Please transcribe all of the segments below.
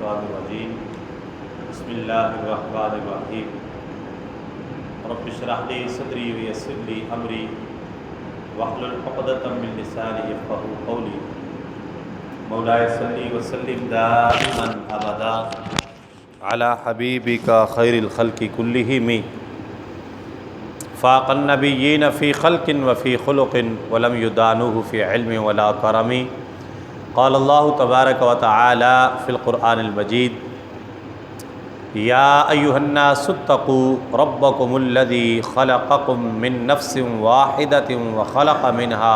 الشیطان الرجیم بسم اللہ الرحمن الرحیم رب اشرح لی صدری ویسر لی امری واحلل عقدۃ من لسانی یفقهوا قولی مولاي صلی وسلم دائما ابدا علی حبیبک خیر الخلق کلہم فاق النبیین فی خلق وفی خلق ولم یدانوہ فی علم ولا کرم قال اللہ تبارک و تعالی فی القرآن المجید یا ایہا الناس اتقوا ربکم الذی خلقکم من نفس واحدۃ وخلق منها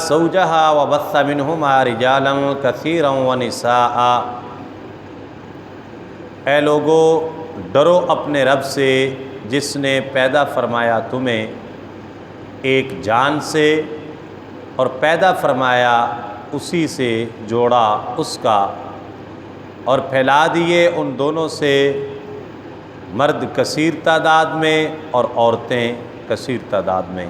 زوجها وبث منہما رجالا کثیرا ونساء۔ اے لوگو ڈرو اپنے رب سے جس نے پیدا فرمایا تمہیں ایک جان سے اور پیدا فرمایا اسی سے جوڑا اس کا، اور پھیلا دیے ان دونوں سے مرد کثیر تعداد میں اور عورتیں کثیر تعداد میں۔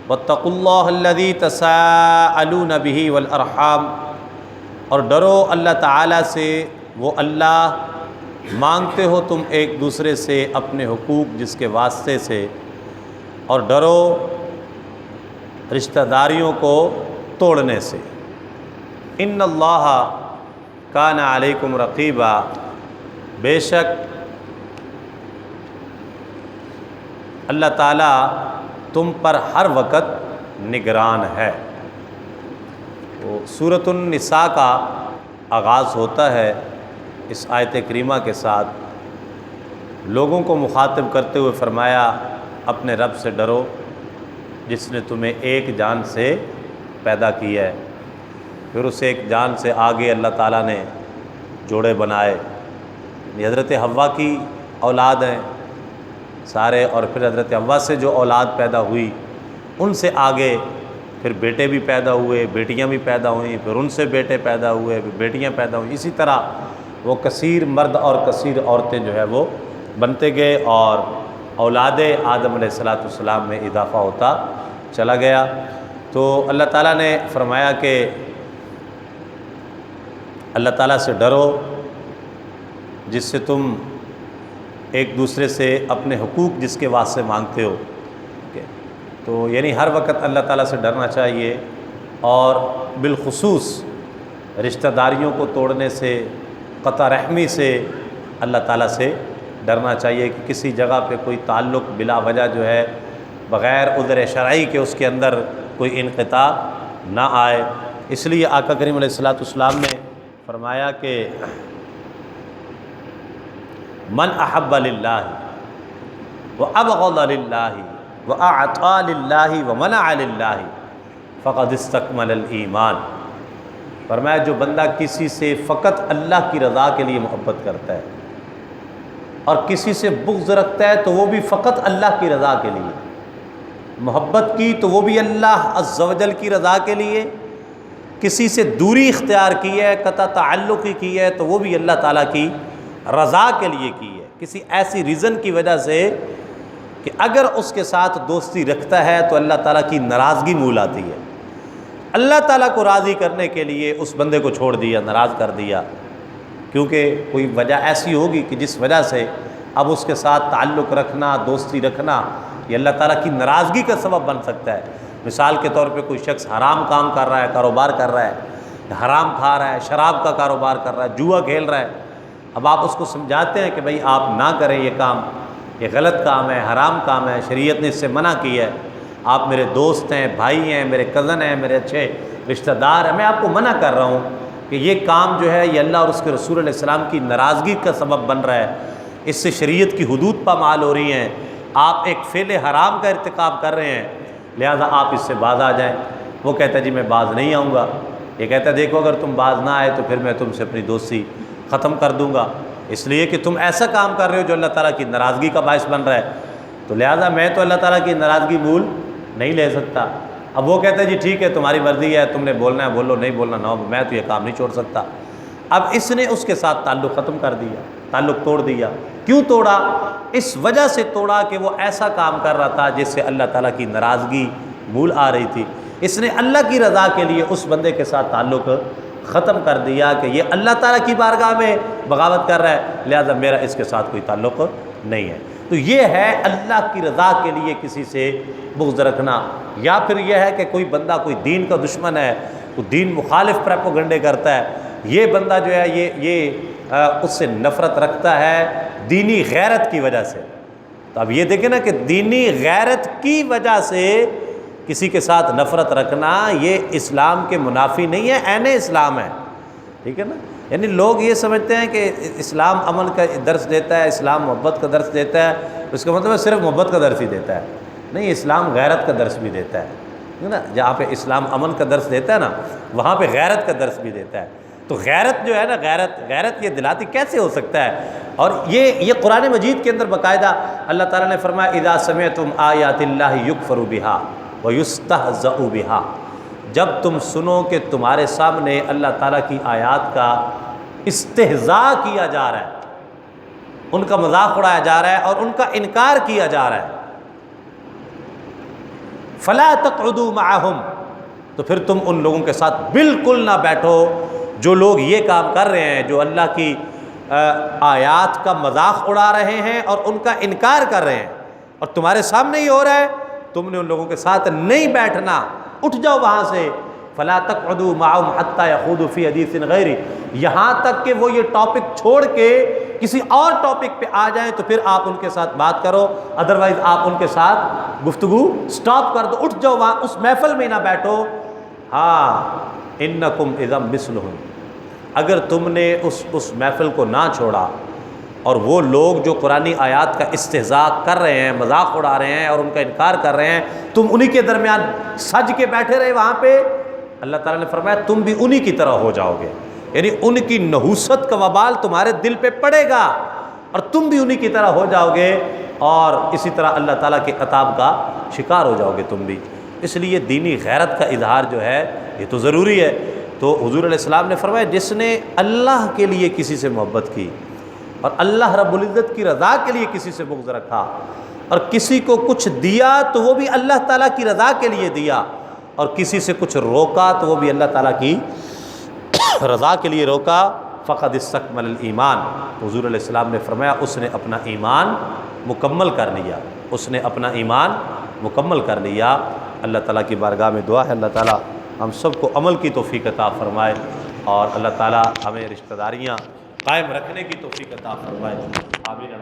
واتقوا اللہ الذی تساءلون بہ والارحام، اور ڈرو اللہ تعالیٰ سے، وہ اللہ مانگتے ہو تم ایک دوسرے سے اپنے حقوق جس کے واسطے سے، اور ڈرو رشتہ داریوں کو توڑنے سے۔ ان اللہ کان علیکم رقیبا، بے شک اللہ تعالیٰ تم پر ہر وقت نگران ہے۔ تو سورۃ النساء کا آغاز ہوتا ہے اس آیت کریمہ کے ساتھ، لوگوں کو مخاطب کرتے ہوئے فرمایا اپنے رب سے ڈرو جس نے تمہیں ایک جان سے پیدا کیا ہے۔ پھر اس ایک جان سے آگے اللہ تعالیٰ نے جوڑے بنائے، یہ حضرت حوا کی اولاد ہیں سارے، اور پھر حضرت حوا سے جو اولاد پیدا ہوئی ان سے آگے پھر بیٹے بھی پیدا ہوئے، بیٹیاں بھی پیدا ہوئیں، پھر ان سے بیٹے پیدا ہوئے، پھر بیٹیاں پیدا ہوئیں، اسی طرح وہ کثیر مرد اور کثیر عورتیں جو ہے وہ بنتے گئے، اور اولاد آدم علیہ السلام میں اضافہ ہوتا چلا گیا۔ تو اللہ تعالیٰ نے فرمایا کہ اللہ تعالیٰ سے ڈرو جس سے تم ایک دوسرے سے اپنے حقوق جس کے واسطے مانگتے ہو۔ تو یعنی ہر وقت اللہ تعالیٰ سے ڈرنا چاہیے، اور بالخصوص رشتہ داریوں کو توڑنے سے، قطع رحمی سے اللہ تعالیٰ سے ڈرنا چاہیے کہ کسی جگہ پہ کوئی تعلق بلا وجہ جو ہے بغیر عذر شرعی کے اس کے اندر کوئی انقطاع نہ آئے۔ اس لیے آقا کریم علیہ السلام نے فرمایا کہ من احب للہ وابغض للہ واعطى للہ ومنع للہ فقد استکمل الایمان۔ فرمایا جو بندہ کسی سے فقط اللہ کی رضا کے لیے محبت کرتا ہے اور کسی سے بغض رکھتا ہے تو وہ بھی فقط اللہ کی رضا کے لیے، محبت کی تو وہ بھی اللہ عز و جل کی رضا کے لیے، کسی سے دوری اختیار کی ہے، قطع تعلق کی ہے تو وہ بھی اللہ تعالیٰ کی رضا کے لیے کی ہے، کسی ایسی ریزن کی وجہ سے کہ اگر اس کے ساتھ دوستی رکھتا ہے تو اللہ تعالیٰ کی ناراضگی مول آتی ہے، اللہ تعالیٰ کو راضی کرنے کے لیے اس بندے کو چھوڑ دیا، ناراض کر دیا، کیونکہ کوئی وجہ ایسی ہوگی کہ جس وجہ سے اب اس کے ساتھ تعلق رکھنا، دوستی رکھنا یہ اللہ تعالیٰ کی ناراضگی کا سبب بن سکتا ہے۔ مثال کے طور پہ کوئی شخص حرام کام کر رہا ہے، کاروبار کر رہا ہے، حرام کھا رہا ہے، شراب کا کاروبار کر رہا ہے، جوا کھیل رہا ہے، اب آپ اس کو سمجھاتے ہیں کہ بھئی آپ نہ کریں یہ کام، یہ غلط کام ہے، حرام کام ہے، شریعت نے اس سے منع کی ہے، آپ میرے دوست ہیں، بھائی ہیں، میرے کزن ہیں، میرے اچھے رشتہ دار ہیں، میں آپ کو منع کر رہا ہوں کہ یہ کام جو ہے یہ اللہ اور اس کے رسول علیہ السلام کی ناراضگی کا سبب بن رہا ہے، اس سے شریعت کی حدود پامال ہو رہی ہیں، آپ ایک فعل حرام کا ارتکاب کر رہے ہیں، لہذا آپ اس سے باز آ جائیں۔ وہ کہتا ہے جی میں باز نہیں آؤں گا، یہ کہتا ہے دیکھو اگر تم باز نہ آئے تو پھر میں تم سے اپنی دوستی ختم کر دوں گا، اس لیے کہ تم ایسا کام کر رہے ہو جو اللہ تعالیٰ کی ناراضگی کا باعث بن رہا ہے، تو لہذا میں تو اللہ تعالیٰ کی ناراضگی مول نہیں لے سکتا۔ اب وہ کہتا ہے جی ٹھیک ہے تمہاری مرضی ہے، تم نے بولنا ہے بولو، نہیں بولنا نہ، میں تو یہ کام نہیں چھوڑ سکتا۔ اب اس نے اس کے ساتھ تعلق ختم کر دیا، تعلق توڑ دیا۔ کیوں توڑا؟ اس وجہ سے توڑا کہ وہ ایسا کام کر رہا تھا جس سے اللہ تعالیٰ کی ناراضگی مول آ رہی تھی۔ اس نے اللہ کی رضا کے لیے اس بندے کے ساتھ تعلق ختم کر دیا کہ یہ اللہ تعالیٰ کی بارگاہ میں بغاوت کر رہا ہے، لہذا میرا اس کے ساتھ کوئی تعلق نہیں ہے۔ تو یہ ہے اللہ کی رضا کے لیے کسی سے بغض رکھنا۔ یا پھر یہ ہے کہ کوئی بندہ کوئی دین کا دشمن ہے، کوئی دین مخالف پروپیگنڈے کرتا ہے، یہ بندہ جو ہے یہ اس سے نفرت رکھتا ہے دینی غیرت کی وجہ سے۔ تو اب یہ دیکھیں نا کہ دینی غیرت کی وجہ سے کسی کے ساتھ نفرت رکھنا یہ اسلام کے منافی نہیں ہے، عین اسلام ہے، ٹھیک ہے نا۔ یعنی لوگ یہ سمجھتے ہیں کہ اسلام امن کا درس دیتا ہے، اسلام محبت کا درس دیتا ہے، اس کا مطلب ہے صرف محبت کا درس ہی دیتا ہے، نہیں، اسلام غیرت کا درس بھی دیتا ہے نا۔ جہاں پہ اسلام امن کا درس دیتا ہے نا، وہاں پہ غیرت کا درس بھی دیتا ہے۔ تو غیرت جو ہے نا، غیرت یہ دلاتی کیسے ہو سکتا ہے؟ اور یہ قرآن مجید کے اندر باقاعدہ اللہ تعالیٰ نے فرمایا اذا سمعتم آیات اللہ یکفر بها ویستہزأ بها، جب تم سنو کہ تمہارے سامنے اللہ تعالیٰ کی آیات کا استہزاء کیا جا رہا ہے، ان کا مذاق اڑایا جا رہا ہے اور ان کا انکار کیا جا رہا ہے، فلا تقعدوا معهم، تو پھر تم ان لوگوں کے ساتھ بالکل نہ بیٹھو جو لوگ یہ کام کر رہے ہیں، جو اللہ کی آیات کا مذاق اڑا رہے ہیں اور ان کا انکار کر رہے ہیں، اور تمہارے سامنے ہی ہو رہا ہے، تم نے ان لوگوں کے ساتھ نہیں بیٹھنا، اٹھ جاؤ وہاں سے۔ فلا تقعدوا معهم حتى يخوضوا في حديث غيره، یہاں تک کہ وہ یہ ٹاپک چھوڑ کے کسی اور ٹاپک پہ آ جائیں تو پھر آپ ان کے ساتھ بات کرو، ادروائز آپ ان کے ساتھ گفتگو سٹاپ کر دو، اٹھ جاؤ وہاں، اس محفل میں نہ بیٹھو۔ ہاں انکم اذا مثلهم، اگر تم نے اس محفل کو نہ چھوڑا اور وہ لوگ جو قرآنی آیات کا استہزاء کر رہے ہیں، مذاق اڑا رہے ہیں اور ان کا انکار کر رہے ہیں، تم انہی کے درمیان سج کے بیٹھے رہے وہاں پہ، اللہ تعالیٰ نے فرمایا تم بھی انہی کی طرح ہو جاؤ گے، یعنی ان کی نحوست کا وبال تمہارے دل پہ پڑے گا اور تم بھی انہی کی طرح ہو جاؤ گے، اور اسی طرح اللہ تعالیٰ کے عذاب کا شکار ہو جاؤ گے تم بھی۔ اس لیے دینی غیرت کا اظہار جو ہے یہ تو ضروری ہے۔ تو حضور علیہ السلام نے فرمایا جس نے اللہ کے لیے کسی سے محبت کی اور اللہ رب العزت کی رضا کے لیے کسی سے بغض رکھا اور کسی کو کچھ دیا تو وہ بھی اللہ تعالیٰ کی رضا کے لیے دیا، اور کسی سے کچھ روکا تو وہ بھی اللہ تعالیٰ کی رضا کے لیے روکا، فقد استکمل الایمان، حضور علیہ السلام نے فرمایا اس نے اپنا ایمان مکمل کر لیا، اس نے اپنا ایمان مکمل کر لیا۔ اللہ تعالیٰ کی بارگاہ میں دعا ہے اللہ تعالیٰ ہم سب کو عمل کی توفیق عطا فرمائے، اور اللہ تعالیٰ ہمیں رشتہ داریاں قائم رکھنے کی توفیق عطا فرمائے، آمین۔